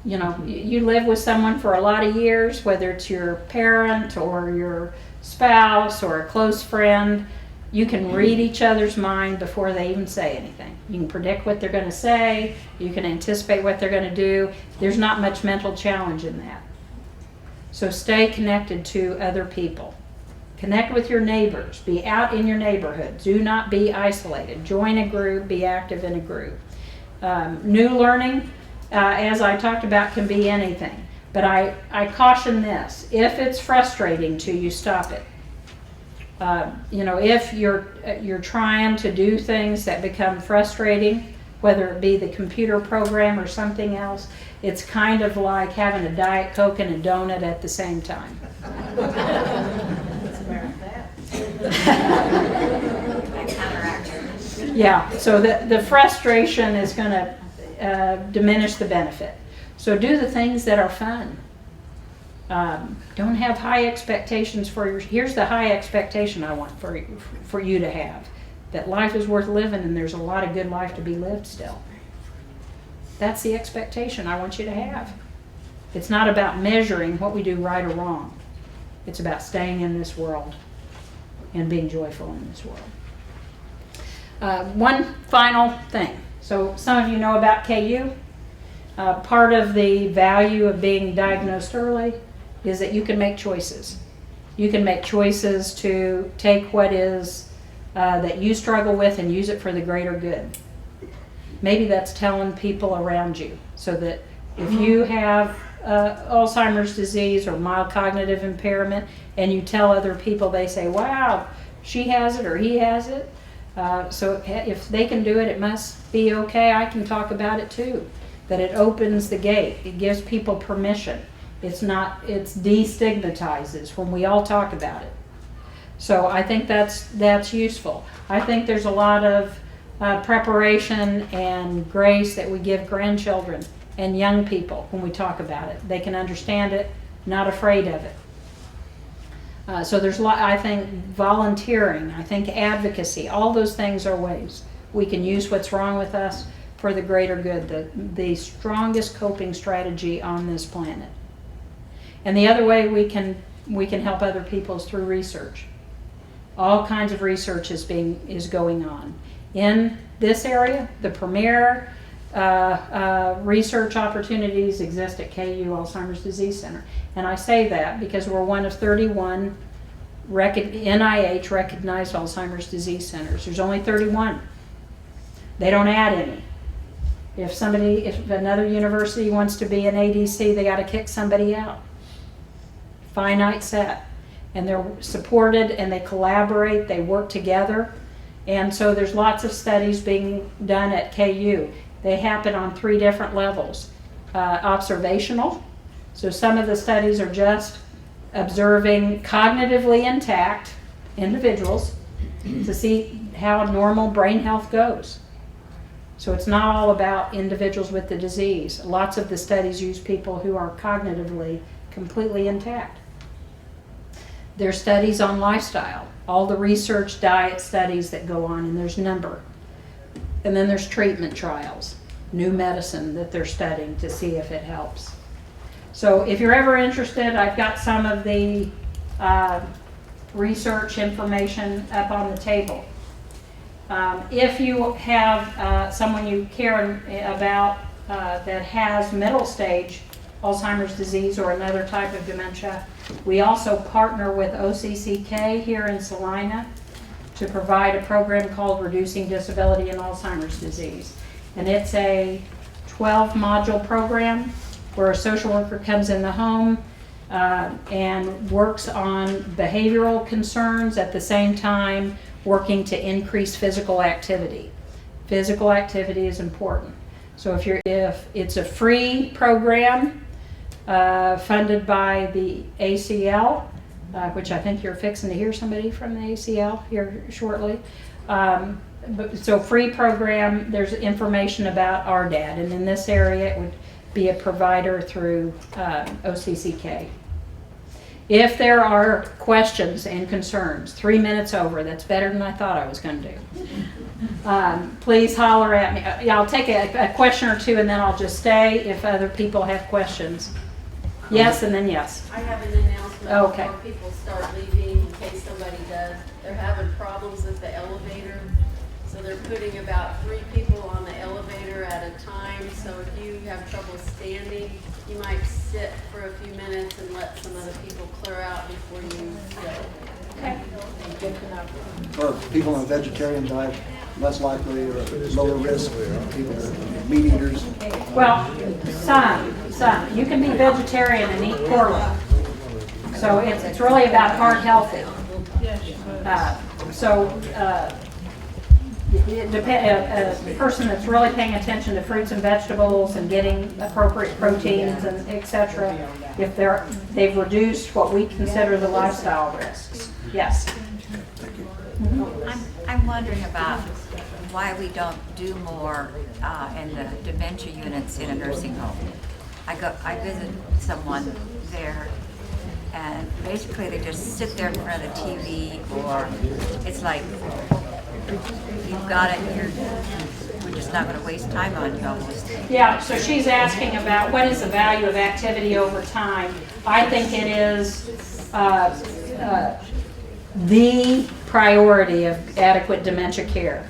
You live with someone for a lot of years, whether it's your parent or your spouse or a close friend, you can read each other's mind before they even say anything. You can predict what they're going to say, you can anticipate what they're going to do. There's not much mental challenge in that. So stay connected to other people. Connect with your neighbors. Be out in your neighborhood. Do not be isolated. Join a group. Be active in a group. New learning, as I talked about, can be anything. But I caution this. If it's frustrating to you, stop it. If you're trying to do things that become frustrating, whether it be the computer program or something else, it's kind of like having a Diet Coke and a donut at the same time. Yeah, so the frustration is going to diminish the benefit. So do the things that are fun. Don't have high expectations here's the high expectation I want for you to have. That life is worth living and there's a lot of good life to be lived still. That's the expectation I want you to have. It's not about measuring what we do right or wrong. It's about staying in this world and being joyful in this world. One final thing. So some of you know about KU. Part of the value of being diagnosed early is that you can make choices. You can make choices to take what is that you struggle with and use it for the greater good. Maybe that's telling people around you, so that if you have Alzheimer's disease or mild cognitive impairment and you tell other people, they say, wow, she has it or he has it. So if they can do it, it must be okay. I can talk about it too. That it opens the gate. It gives people permission. It's destigmatizes when we all talk about it. So I think that's useful. I think there's a lot of preparation and grace that we give grandchildren and young people when we talk about it. They can understand it, not afraid of it. So there's a lot, I think volunteering, I think advocacy, all those things are ways we can use what's wrong with us for the greater good, the strongest coping strategy on this planet. And the other way we can help other people is through research. All kinds of research is going on. In this area, the premier research opportunities exist at KU Alzheimer's Disease Center. And I say that because we're one of 31 NIH recognized Alzheimer's disease centers. There's only 31. They don't add any. If another university wants to be an ADC, they got to kick somebody out. Finite set. And they're supported and they collaborate, they work together. And so there's lots of studies being done at KU. They happen on 3 different levels. Observational. So some of the studies are just observing cognitively intact individuals to see how normal brain health goes. So it's not all about individuals with the disease. Lots of the studies use people who are cognitively completely intact. There's studies on lifestyle, all the research diet studies that go on, and there's a number. And then there's treatment trials, new medicine that they're studying to see if it helps. So if you're ever interested, I've got some of the research information up on the table. If you have someone you care about that has middle stage Alzheimer's disease or another type of dementia, we also partner with OCCK here in Salina to provide a program called Reducing Disability in Alzheimer's Disease. And it's a 12-module program where a social worker comes in the home and works on behavioral concerns at the same time working to increase physical activity. Physical activity is important. So if it's a free program funded by the ACL, which I think you're fixing to hear somebody from the ACL here shortly. So free program, there's information about RDAD, and in this area it would be a provider through OCCK. If there are questions and concerns, 3 minutes over, that's better than I thought I was going to do. Please holler at me. I'll take a question or two and then I'll just stay if other people have questions. Yes, and then yes.
I have an announcement
Okay.
before people start leaving, in case somebody does. They're having problems with the elevator, so they're putting about 3 people on the elevator at a time. So if you have trouble standing, you might sit for a few minutes and let some other people clear out before you go.
Okay.
Good to know.
Or people on a vegetarian diet, less likely or lower risk, people that are meat eaters.
Well, some. You can be vegetarian and eat poorly. So it's really about heart healthy. It depends. A person that's really paying attention to fruits and vegetables and getting appropriate proteins and etc. If they've reduced what we consider the lifestyle risks. Yes.
I'm wondering about why we don't do more in the dementia units in a nursing home. I visit someone there, and basically they just sit there in front of the TV, or it's like, you've got it, we're just not going to waste time on you almost.
Yeah, so she's asking about what is the value of activity over time. I think it is the priority of adequate dementia care.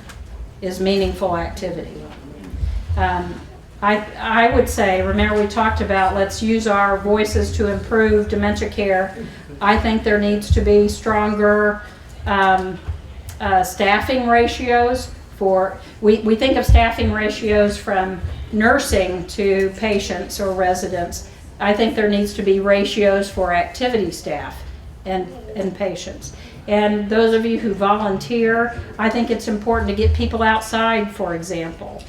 is meaningful activity. I would say, remember we talked about let's use our voices to improve dementia care. I think there needs to be stronger staffing ratios for, we think of staffing ratios from nursing to patients or residents. I think there needs to be ratios for activity staff and patients. And those of you who volunteer, I think it's important to get people outside, for example.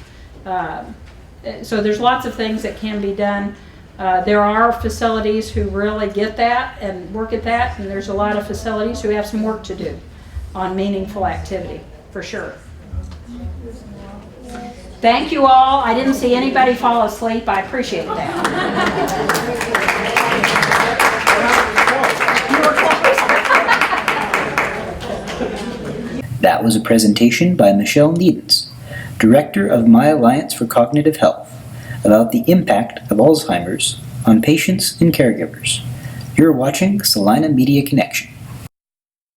So there's lots of things that can be done. There are facilities who really get that and work at that, and there's a lot of facilities who have some work to do on meaningful activity, for sure. Thank you all. I didn't see anybody fall asleep. I appreciate that.
That was a presentation by Michelle Niedens, Director of My Alliance for Cognitive Health, about the impact of Alzheimer's on patients and caregivers. You're watching Salina Media Connection.